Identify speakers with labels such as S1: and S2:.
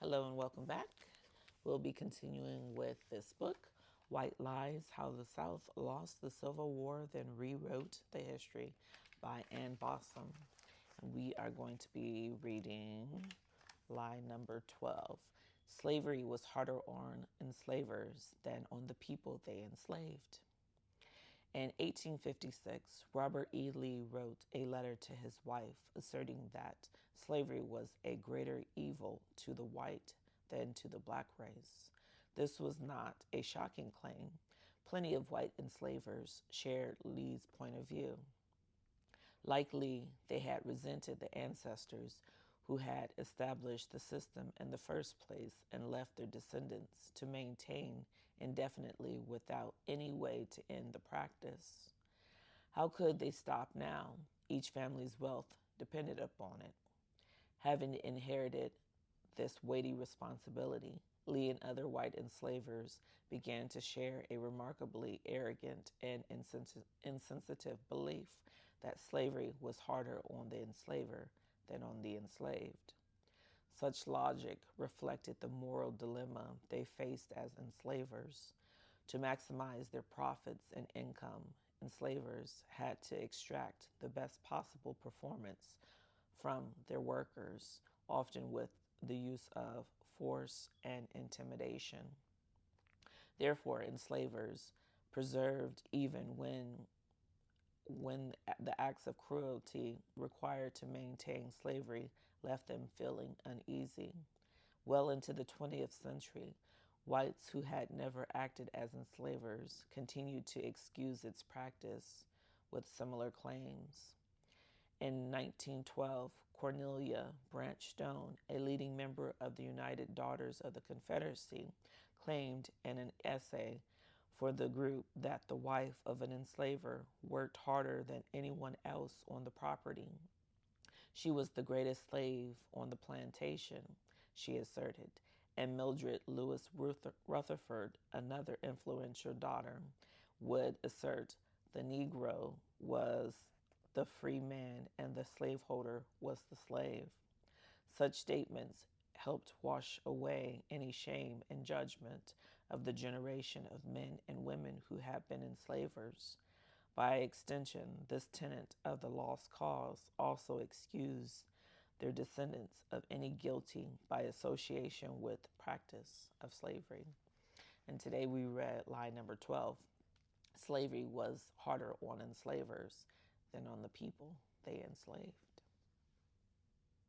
S1: Hello and welcome back. We'll be continuing with this book, White Lies, How the South Lost the Civil War, then Rewrote the History by Ann Bausum. And we are going to be reading lie number 12. Slavery was harder on enslavers than on the people they enslaved. In 1856, Robert E. Lee wrote a letter to his wife asserting that slavery was a greater evil to the white than to the black race. This was not a shocking claim. Plenty of white enslavers shared Lee's point of view. Likely, they had resented the ancestors who had established the system in the first place and left their descendants to maintain indefinitely without any way to end the practice. How could they stop now? Each family's wealth depended upon it. Having inherited this weighty responsibility, Lee and other white enslavers began to share a remarkably arrogant and insensitive belief that slavery was harder on the enslaver than on the enslaved. Such logic reflected the moral dilemma they faced as enslavers. To maximize their profits and income, enslavers had to extract the best possible performance from their workers, often with the use of force and intimidation. Therefore, enslavers preserved even when the acts of cruelty required to maintain slavery left them feeling uneasy. Well into the 20th century, whites who had never acted as enslavers continued to excuse its practice with similar claims. In 1912, Cornelia Branch Stone, a leading member of the United Daughters of the Confederacy, claimed in an essay for the group that the wife of an enslaver worked harder than anyone else on the property. She was the greatest slave on the plantation, she asserted, and Mildred Lewis Rutherford, another influential daughter, would assert the Negro was the free man and the slaveholder was the slave. Such statements helped wash away any shame and judgment of the generation of men and women who had been enslavers. By extension, this tenet of the lost cause also excused their descendants of any guilty by association with practice of slavery. And today we read lie number 12. Slavery was harder on enslavers than on the people they enslaved.